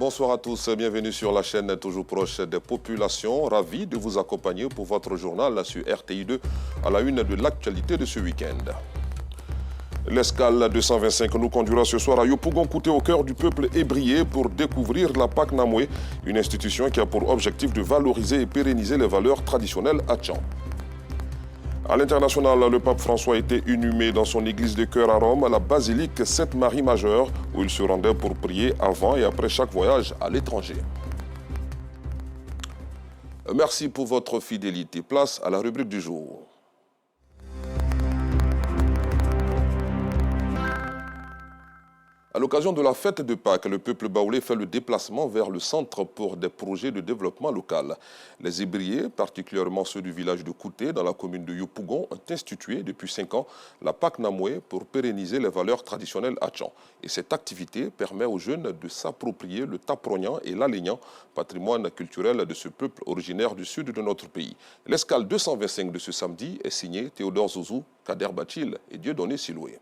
Bonsoir à tous, bienvenue sur la chaîne toujours proche des populations. Ravi de vous accompagner pour votre journal sur RTI2 à la une de l'actualité de ce week-end. L'escale 225 nous conduira ce soir à Yopougon-Kouté au cœur du peuple ébrié pour découvrir la PAC Namoué, une institution qui a pour objectif de valoriser et pérenniser les valeurs traditionnelles à Tcham. À l'international, le pape François a été inhumé dans son église de cœur à Rome, à la basilique Sainte-Marie-Majeure, où il se rendait pour prier avant et après chaque voyage à l'étranger. Merci pour votre fidélité. Place à la rubrique du jour. À l'occasion de la fête de Pâques, le peuple baoulé fait le déplacement vers le centre pour des projets de développement local. Les ébriers, particulièrement ceux du village de Kouté, dans la commune de Yopougon, ont institué depuis 5 ans la PAC Namoué pour pérenniser les valeurs traditionnelles à Tcham. Et cette activité permet aux jeunes de s'approprier le taprognan et l'alégnan, patrimoine culturel de ce peuple originaire du sud de notre pays. L'escale 225 de ce samedi est signée Théodore Zouzou, Kader Bachil et Dieudonné Siloué.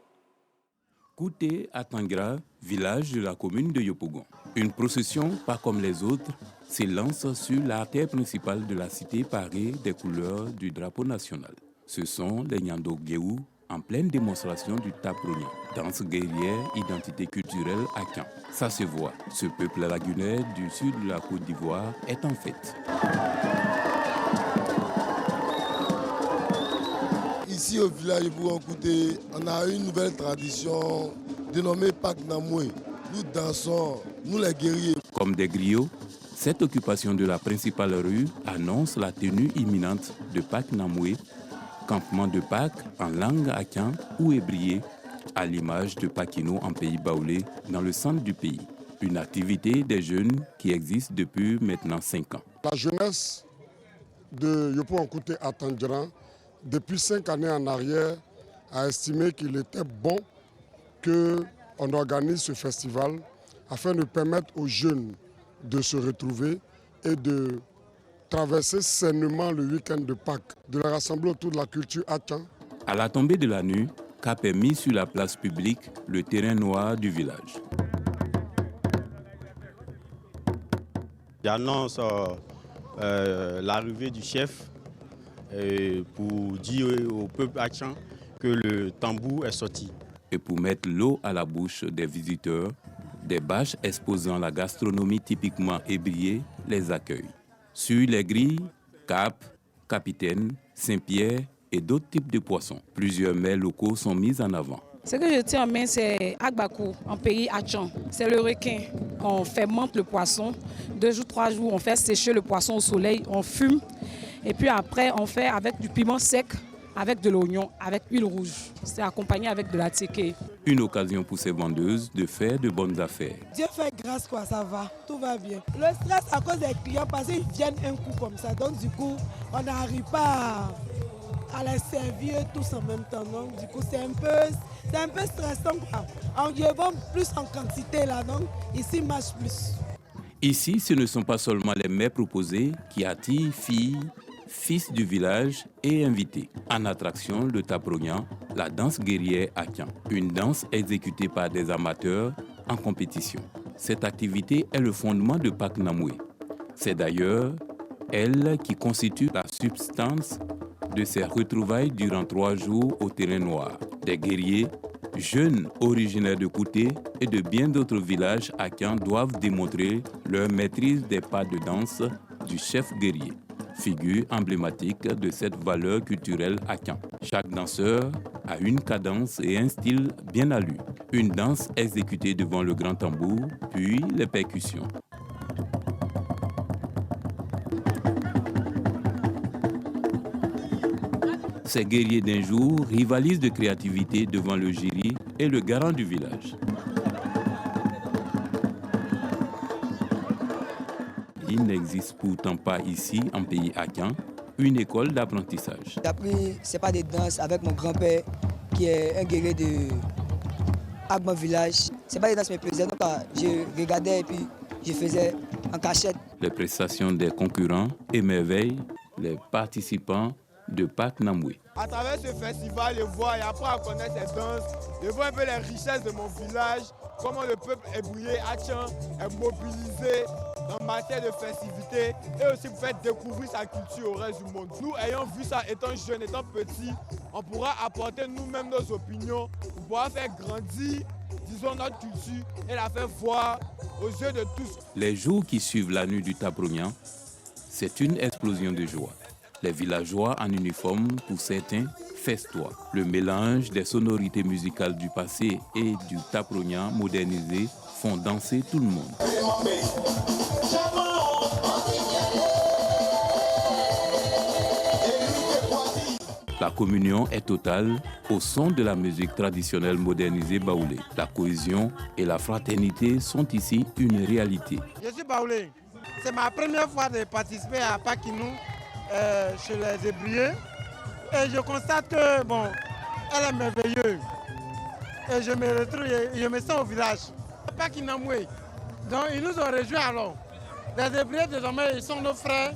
Kouté à Tangra, village de la commune de Yopougon. Une procession, pas comme les autres, s'élance sur l'artère principale de la cité parée des couleurs du drapeau national. Ce sont les Nyando Guéou en pleine démonstration du taprognan. Danse guerrière, identité culturelle à Akan. Ça se voit, ce peuple lagunaire du sud de la Côte d'Ivoire est en fête. Ici au village Yopougon-Kouté, on a une nouvelle tradition dénommée PAC Namoué. Nous dansons, nous les guerriers. Comme des griots, cette occupation de la principale rue annonce la tenue imminente de PAC Namoué, campement de Pâques en langue akan ou ébrié, à l'image de Pakino en pays baoulé dans le centre du pays. Une activité des jeunes qui existe depuis maintenant 5 ans. La jeunesse de Yopougon-Kouté à Tangra, depuis 5 années en arrière, a estimé qu'il était bon qu'on organise ce festival afin de permettre aux jeunes de se retrouver et de traverser sainement le week-end de Pâques, de les rassembler autour de la culture Akan. À la tombée de la nuit, Cap est mis sur la place publique, le terrain noir du village. J'annonce l'arrivée du chef pour dire au peuple Akan que le tambour est sorti. Et pour mettre l'eau à la bouche des visiteurs, des bâches exposant la gastronomie typiquement ébriée les accueillent. Sur les grilles, cap, capitaine, Saint-Pierre et d'autres types de poissons. Plusieurs mets locaux sont mis en avant. Ce que je tiens en main, c'est Agbakou, en pays Akan. C'est le requin. On fermente le poisson. 2 jours, 3 jours, on fait sécher le poisson au soleil, on fume. Et puis après, on fait avec du piment sec, avec de l'oignon, avec huile rouge. C'est accompagné avec de la tséké. Une occasion pour ces vendeuses de faire de bonnes affaires. Dieu fait grâce, quoi, ça va, tout va bien. Le stress à cause des clients, parce qu'ils viennent un coup comme ça. Donc du coup, on n'arrive pas à les servir tous en même temps. Donc du coup, c'est un peu stressant, quoi. On y va plus en quantité là, donc ici, marche plus. Ici, ce ne sont pas seulement les mets proposés qui attirent filles, fils du village et invités. En attraction, le taprognan, la danse guerrière Akan. Une danse exécutée par des amateurs en compétition. Cette activité est le fondement de PAC Namoué. C'est d'ailleurs elle qui constitue la substance de ces retrouvailles durant 3 jours au terrain noir. Des guerriers, jeunes originaires de Kouté et de bien d'autres villages Akan doivent démontrer leur maîtrise des pas de danse du chef guerrier, figure emblématique de cette valeur culturelle Akan. Chaque danseur a une cadence et un style bien à lui. Une danse exécutée devant le grand tambour, puis les percussions. Ces guerriers d'un jour rivalisent de créativité devant le jury et le garant du village. Il n'existe pourtant pas ici, en pays Akan, une école d'apprentissage. J'ai appris, c'est pas des danses avec mon grand-père qui est un guerrier de mon village. C'est pas des danses qui me plaisaient, donc je regardais et puis je faisais en cachette. Les prestations des concurrents émerveillent les participants de Pak Namwe. À travers ce festival, je vois et apprends à connaître ces danses, je vois un peu les richesses de mon village, comment le peuple est brouillé, Atchan est mobilisé en matière de festivités et aussi pour faire découvrir sa culture au reste du monde. Nous ayant vu ça étant jeunes, étant petits, on pourra apporter nous-mêmes nos opinions pour pouvoir faire grandir, disons, notre culture et la faire voir aux yeux de tous. Les jours qui suivent la nuit du Taprognan, c'est une explosion de joie. Les villageois en uniforme, pour certains, festoient. Le mélange des sonorités musicales du passé et du Taprognan modernisé font danser tout le monde. La communion est totale au son de la musique traditionnelle modernisée baoulé. La cohésion et la fraternité sont ici une réalité. Je suis baoulé. C'est ma première fois de participer à Pakinou chez les Hébrieux. Et je constate que, bon, elle est merveilleuse. Et je me retrouve, je me sens au village. Pakinamoué. Donc ils nous ont rejoints alors. Les Hébrieux désormais, ils sont nos frères.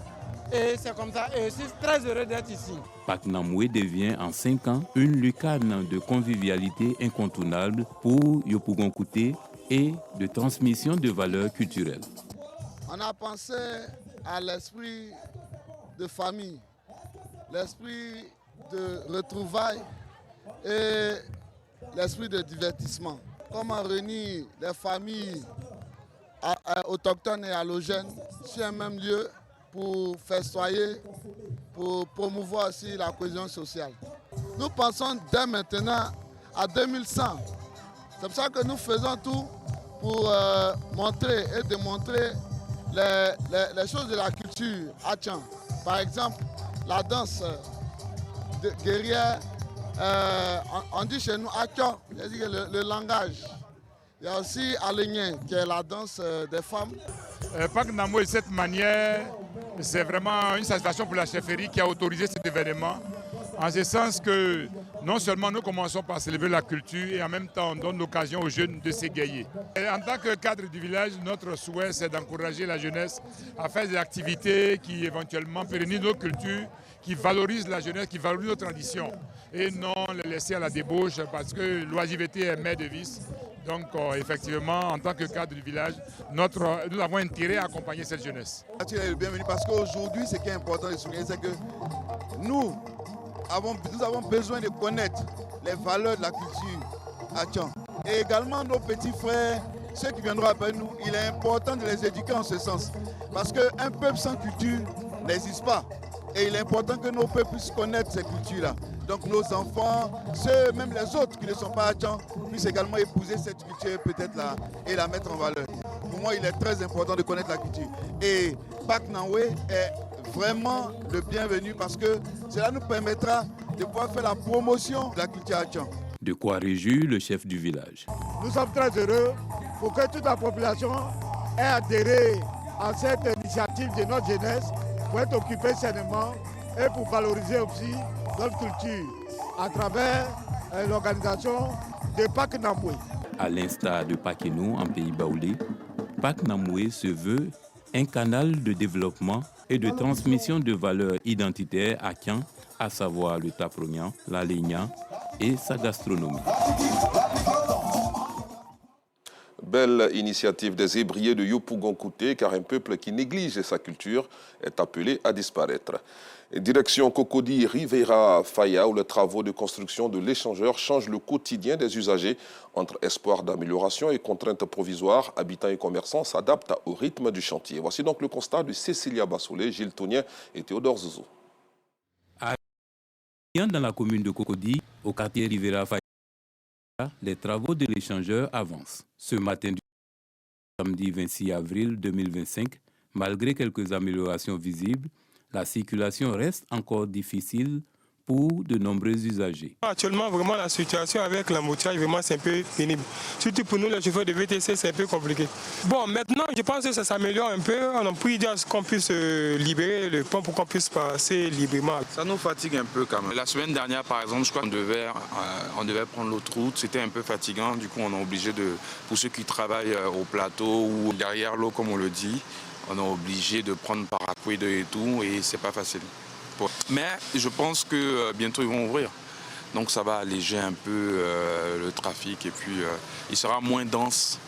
Et c'est comme ça. Et je suis très heureux d'être ici. Pak Namwe devient en 5 ans une lucarne de convivialité incontournable pour Yopougon-Kouté et de transmission de valeurs culturelles. On a pensé à l'esprit de famille, l'esprit de retrouvailles et l'esprit de divertissement. Comment réunir les familles autochtones et allogènes sur un même lieu pour festoyer, pour promouvoir aussi la cohésion sociale. Nous pensons dès maintenant à 2100. C'est pour ça que nous faisons tout pour montrer et démontrer les choses de la culture Atchan. Par exemple, la danse guerrière, on dit chez nous Atchan, c'est-à-dire le langage. Il y a aussi Alénien, qui est la danse des femmes. Pak Namwe, de cette manière, c'est vraiment une satisfaction pour la chefferie qui a autorisé cet événement. En ce sens que non seulement nous commençons par célébrer la culture et en même temps on donne l'occasion aux jeunes de s'égayer. En tant que cadre du village, notre souhait c'est d'encourager la jeunesse à faire des activités qui éventuellement pérennisent nos cultures, qui valorisent la jeunesse, qui valorisent nos traditions et non les laisser à la débauche parce que l'oisiveté est mère de vice. Donc effectivement, en tant que cadre du village, nous avons intérêt à accompagner cette jeunesse. Tu es le bienvenu parce qu'aujourd'hui, ce qui est important de souligner, c'est que nous avons besoin de connaître les valeurs de la culture Atchan. Et également nos petits frères, ceux qui viendront après nous, il est important de les éduquer en ce sens. Parce qu'un peuple sans culture n'existe pas. Et il est important que nos peuples puissent connaître ces cultures-là. Donc nos enfants, ceux, même les autres qui ne sont pas Atchan, puissent également épouser cette culture peut-être là et la mettre en valeur. Pour moi, il est très important de connaître la culture. Et Pak Namwe est vraiment le bienvenu parce que cela nous permettra de pouvoir faire la promotion de la culture Atchan. De quoi réjouir le chef du village. Nous sommes très heureux pour que toute la population ait adhéré à cette initiative de notre jeunesse pour être occupée sainement et pour valoriser aussi notre culture à travers l'organisation de Pak Namwe. À l'instar de Pakenou en pays baoulé, Pak Namwe se veut un canal de développement et de transmission de valeurs identitaires Atchan, à savoir le Taprognan, la Lénia et sa gastronomie. Belle initiative des Hébrieux de Yopougon-Kouté, car un peuple qui néglige sa culture est appelé à disparaître. Direction Cocody Rivera Faya, où les travaux de construction de l'échangeur changent le quotidien des usagers. Entre espoir d'amélioration et contraintes provisoires, habitants et commerçants s'adaptent au rythme du chantier. Voici donc le constat de Cécilia Bassoulé, Gilles Tounien et Théodore Zouzou. Dans la commune de Cocody, au quartier Rivera Faya, les travaux de l'échangeur avancent. Ce matin du samedi 26 avril 2025, malgré quelques améliorations visibles, la circulation reste encore difficile pour de nombreux usagers. Actuellement, vraiment, la situation avec l'embouteillage, vraiment, c'est un peu pénible. Surtout pour nous, les chauffeurs de VTC, c'est un peu compliqué. Bon, maintenant, je pense que ça s'améliore un peu. On a pris dire qu'on puisse libérer le pont pour qu'on puisse passer librement. Ça nous fatigue un peu quand même. La semaine dernière, par exemple, je crois qu'on devait prendre l'autre route. C'était un peu fatigant. Du coup, on est obligé pour ceux qui travaillent au plateau ou derrière l'eau, comme on le dit, on est obligé de prendre paraquedo et tout, et c'est pas facile. Mais je pense que bientôt ils vont ouvrir. Donc ça va alléger un peu le trafic et puis il sera moins dense.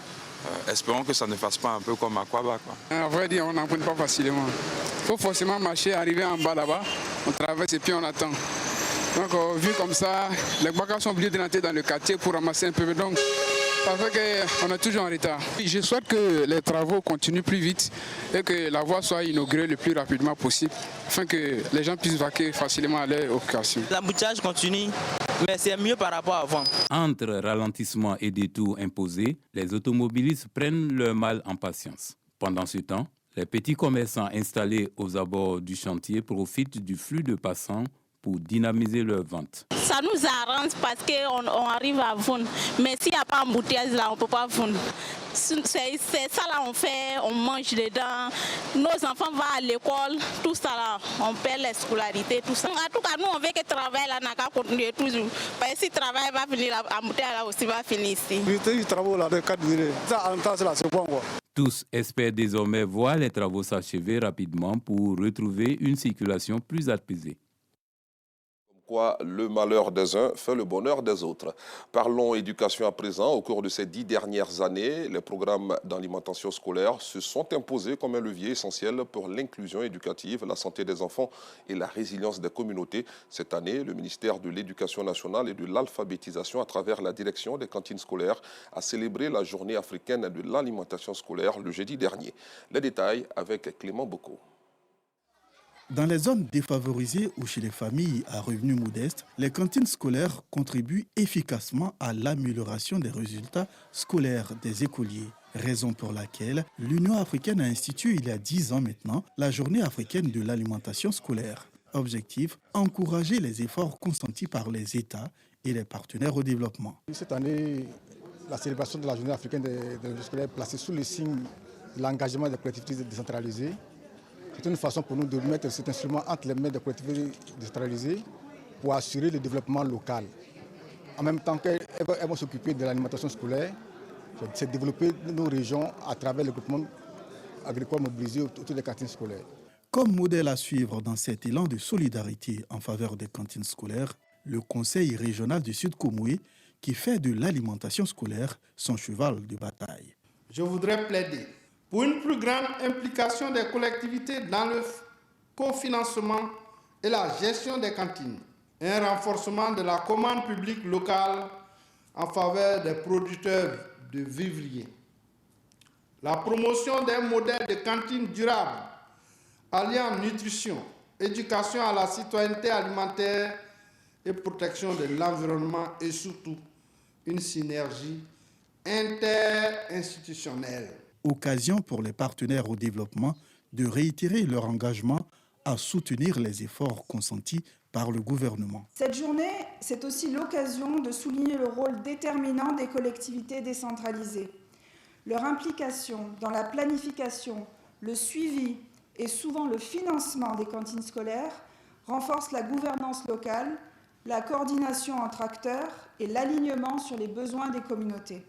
Espérons que ça ne fasse pas un peu comme Aquaba, quoi. À vrai dire, on n'apprend pas facilement. Il faut forcément marcher, arriver en bas là-bas, on traverse et puis on attend. Donc vu comme ça, les bagages sont obligés de rentrer dans le quartier pour ramasser un peu. Donc ça fait qu'on est toujours en retard. Je souhaite que les travaux continuent plus vite et que la voie soit inaugurée le plus rapidement possible afin que les gens puissent vaquer facilement à leur occupation. L'embouteillage continue, mais c'est mieux par rapport à avant. Entre ralentissement et détours imposés, les automobilistes prennent leur mal en patience. Pendant ce temps, les petits commerçants installés aux abords du chantier profitent du flux de passants pour dynamiser leurs ventes. Ça nous arrange parce qu'on arrive à vendre. Mais s'il n'y a pas d'embouteillage là, on ne peut pas vendre. C'est ça là, on fait, on mange dedans. Nos enfants vont à l'école, tout ça là, on paie la scolarité, tout ça. En tout cas, nous, on veut que le travail là n'a qu'à continuer toujours. Parce que si le travail va finir, l'embouteillage là aussi va finir ici. Les travaux là de 4 minutes, ça en temps, c'est bon quoi. Tous espèrent désormais voir les travaux s'achever rapidement pour retrouver une circulation plus apaisée. Quoi, le malheur des uns fait le bonheur des autres. Parlons éducation à présent. Au cours de ces 10 dernières années, les programmes d'alimentation scolaire se sont imposés comme un levier essentiel pour l'inclusion éducative, la santé des enfants et la résilience des communautés. Cette année, le ministère de l'Éducation nationale et de l'alphabétisation, à travers la direction des cantines scolaires, a célébré la journée africaine de l'alimentation scolaire le jeudi dernier. Les détails avec Clément Boko. Dans les zones défavorisées ou chez les familles à revenus modestes, les cantines scolaires contribuent efficacement à l'amélioration des résultats scolaires des écoliers. Raison pour laquelle l'Union africaine a institué il y a 10 ans maintenant la Journée africaine de l'alimentation scolaire. Objectif, encourager les efforts consentis par les États et les partenaires au développement. Cette année, la célébration de la Journée africaine de l'alimentation scolaire est placée sous le signe de l'engagement des collectivités décentralisées. C'est une façon pour nous de mettre cet instrument entre les mains des collectivités décentralisées pour assurer le développement local. En même temps qu'elles vont s'occuper de l'alimentation scolaire, c'est développer nos régions à travers le groupement agricole mobilisé autour des cantines scolaires. Comme modèle à suivre dans cet élan de solidarité en faveur des cantines scolaires, le Conseil régional du Sud Komoué, qui fait de l'alimentation scolaire son cheval de bataille. Je voudrais plaider pour une plus grande implication des collectivités dans le cofinancement et la gestion des cantines, et un renforcement de la commande publique locale en faveur des producteurs de vivriers. La promotion d'un modèle de cantine durable, alliant nutrition, éducation à la citoyenneté alimentaire et protection de l'environnement et surtout une synergie interinstitutionnelle. Occasion pour les partenaires au développement de réitérer leur engagement à soutenir les efforts consentis par le gouvernement. Cette journée, c'est aussi l'occasion de souligner le rôle déterminant des collectivités décentralisées. Leur implication dans la planification, le suivi et souvent le financement des cantines scolaires renforce la gouvernance locale, la coordination entre acteurs et l'alignement sur les besoins des communautés.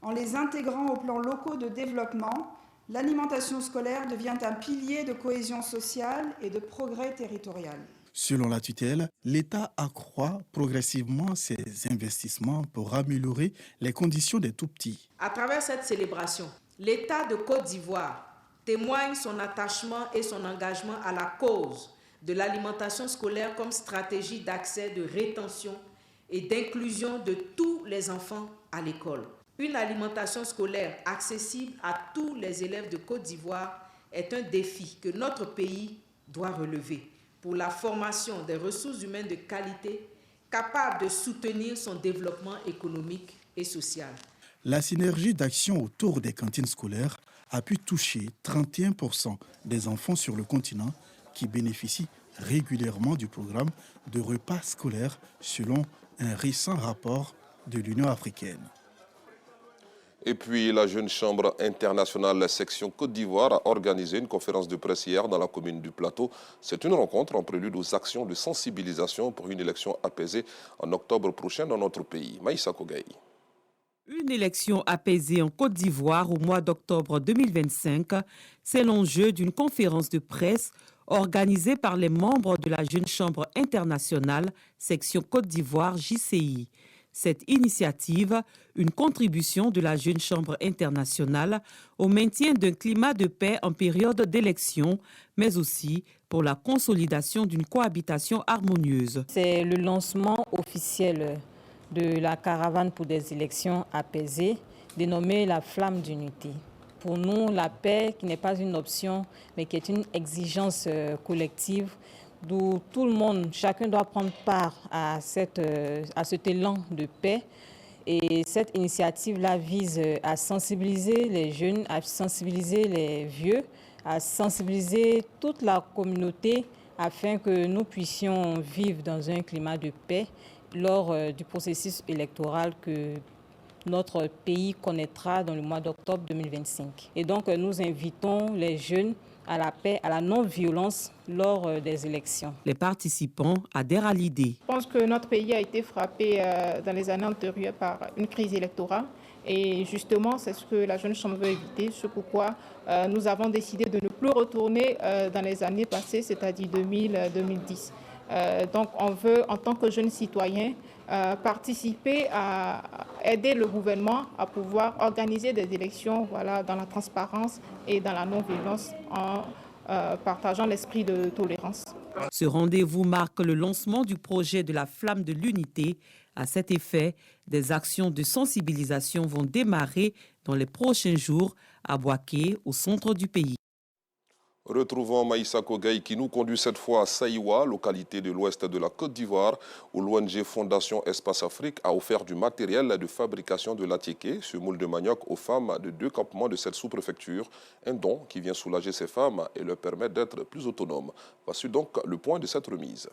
En les intégrant aux plans locaux de développement, l'alimentation scolaire devient un pilier de cohésion sociale et de progrès territorial. Selon la tutelle, l'État accroît progressivement ses investissements pour améliorer les conditions des tout-petits. À travers cette célébration, l'État de Côte d'Ivoire témoigne son attachement et son engagement à la cause de l'alimentation scolaire comme stratégie d'accès, de rétention et d'inclusion de tous les enfants à l'école. Une alimentation scolaire accessible à tous les élèves de Côte d'Ivoire est un défi que notre pays doit relever pour la formation des ressources humaines de qualité capables de soutenir son développement économique et social. La synergie d'action autour des cantines scolaires a pu toucher 31% des enfants sur le continent qui bénéficient régulièrement du programme de repas scolaires selon un récent rapport de l'Union africaine. Et puis, la Jeune Chambre internationale section Côte d'Ivoire a organisé une conférence de presse hier dans la commune du Plateau. C'est une rencontre en prélude aux actions de sensibilisation pour une élection apaisée en octobre prochain dans notre pays. Maïssa Kogaï. Une élection apaisée en Côte d'Ivoire au mois d'octobre 2025, c'est l'enjeu d'une conférence de presse organisée par les membres de la Jeune Chambre internationale, section Côte d'Ivoire JCI. Cette initiative, une contribution de la Jeune Chambre internationale au maintien d'un climat de paix en période d'élection, mais aussi pour la consolidation d'une cohabitation harmonieuse. C'est le lancement officiel de la caravane pour des élections apaisées, dénommée la Flamme d'unité. Pour nous, la paix, qui n'est pas une option, mais qui est une exigence collective, d'où tout le monde, chacun doit prendre part à cet élan de paix. Et cette initiative-là vise à sensibiliser les jeunes, à sensibiliser les vieux, à sensibiliser toute la communauté afin que nous puissions vivre dans un climat de paix lors du processus électoral que notre pays connaîtra dans le mois d'octobre 2025. Et donc nous invitons les jeunes à la paix, à la non-violence lors des élections. Les participants adhèrent à l'idée. Je pense que notre pays a été frappé dans les années antérieures par une crise électorale. Et justement, c'est ce que la Jeune Chambre veut éviter. C'est pourquoi nous avons décidé de ne plus retourner dans les années passées, c'est-à-dire 2000-2010. Donc on veut, en tant que jeunes citoyens, participer à aider le gouvernement à pouvoir organiser des élections dans la transparence et dans la non-violence en partageant l'esprit de tolérance. Ce rendez-vous marque le lancement du projet de la Flamme de l'unité. À cet effet, des actions de sensibilisation vont démarrer dans les prochains jours à Bouaké, au centre du pays. Retrouvons Maïssa Kogaï qui nous conduit cette fois à Saïwa, localité de l'ouest de la Côte d'Ivoire, où l'ONG Fondation Espace Afrique a offert du matériel de fabrication de l'atiéké, ce moule de manioc, aux femmes de 2 campements de cette sous-préfecture. Un don qui vient soulager ces femmes et leur permet d'être plus autonomes. Voici donc le point de cette remise.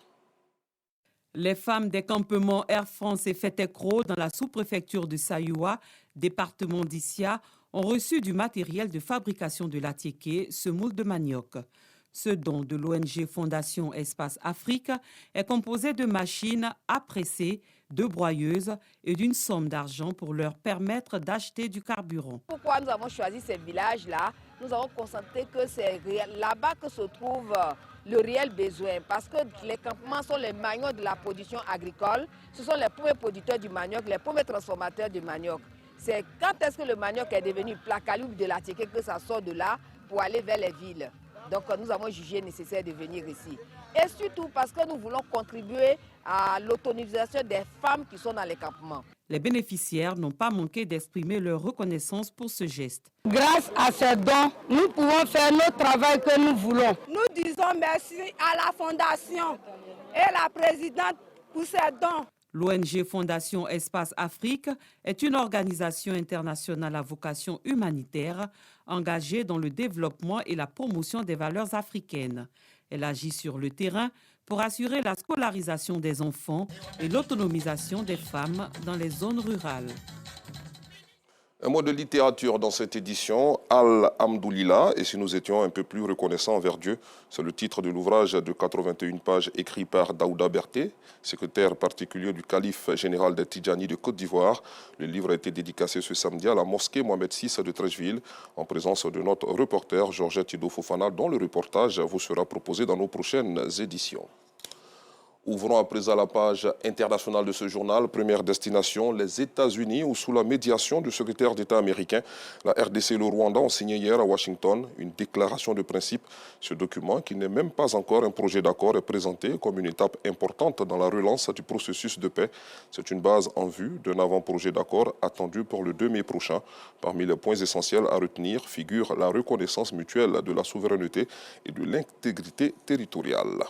Les femmes des campements Air France et Fetekro dans la sous-préfecture de Saïwa, département d'Issia, ont reçu du matériel de fabrication de l'atiéké, ce moule de manioc. Ce don de l'ONG Fondation Espace Afrique est composé de machines à presser, de broyeuses et d'une somme d'argent pour leur permettre d'acheter du carburant. Pourquoi nous avons choisi ces villages-là? Nous avons constaté que c'est là-bas que se trouve le réel besoin, parce que les campements sont les maniocs de la production agricole. Ce sont les premiers producteurs du manioc, les premiers transformateurs du manioc. C'est quand est-ce que le manioc est devenu plat calibre de l'atiéké que ça sort de là pour aller vers les villes. Donc nous avons jugé nécessaire de venir ici. Et surtout parce que nous voulons contribuer à l'autonomisation des femmes qui sont dans les campements. Les bénéficiaires n'ont pas manqué d'exprimer leur reconnaissance pour ce geste. Grâce à ces dons, nous pouvons faire notre travail que nous voulons. Nous disons merci à la Fondation et la présidente pour ces dons. L'ONG Fondation Espace Afrique est une organisation internationale à vocation humanitaire engagée dans le développement et la promotion des valeurs africaines. Elle agit sur le terrain pour assurer la scolarisation des enfants et l'autonomisation des femmes dans les zones rurales. Un mot de littérature dans cette édition, Al-Hamdoulillah, et si nous étions un peu plus reconnaissants envers Dieu, c'est le titre de l'ouvrage de 81 pages écrit par Daouda Berté, secrétaire particulier du calife général des Tidjani de Côte d'Ivoire. Le livre a été dédicacé ce samedi à la mosquée Mohamed VI de Treichville, en présence de notre reporter Georgette Ido Fofana, dont le reportage vous sera proposé dans nos prochaines éditions. Ouvrons à présent la page internationale de ce journal. Première destination, les États-Unis, où sous la médiation du secrétaire d'État américain, la RDC et le Rwanda ont signé hier à Washington une déclaration de principe. Ce document, qui n'est même pas encore un projet d'accord, est présenté comme une étape importante dans la relance du processus de paix. C'est une base en vue d'un avant-projet d'accord attendu pour le 2 mai prochain. Parmi les points essentiels à retenir figure la reconnaissance mutuelle de la souveraineté et de l'intégrité territoriale.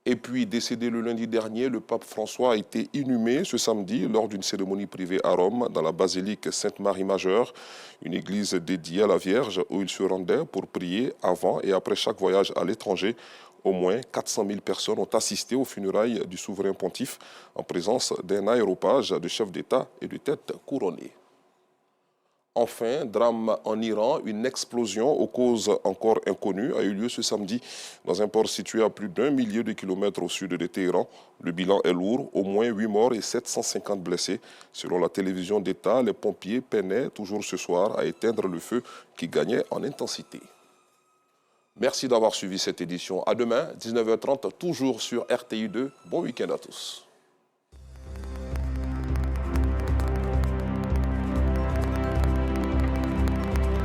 Et puis, décédé le lundi dernier, le pape François a été inhumé ce samedi lors d'une cérémonie privée à Rome, dans la basilique Sainte-Marie-Majeure, une église dédiée à la Vierge où il se rendait pour prier avant et après chaque voyage à l'étranger. Au moins 400 000 personnes ont assisté aux funérailles du souverain pontife en présence d'un aéropage de chefs d'État et de têtes couronnées. Enfin, drame en Iran, une explosion aux causes encore inconnues a eu lieu ce samedi dans un port situé à plus d'1 millier de kilomètres au sud de Téhéran. Le bilan est lourd, au moins 8 morts et 750 blessés. Selon la télévision d'État, les pompiers peinaient toujours ce soir à éteindre le feu qui gagnait en intensité. Merci d'avoir suivi cette édition. À demain, 19h30, toujours sur RTI2. Bon week-end à tous.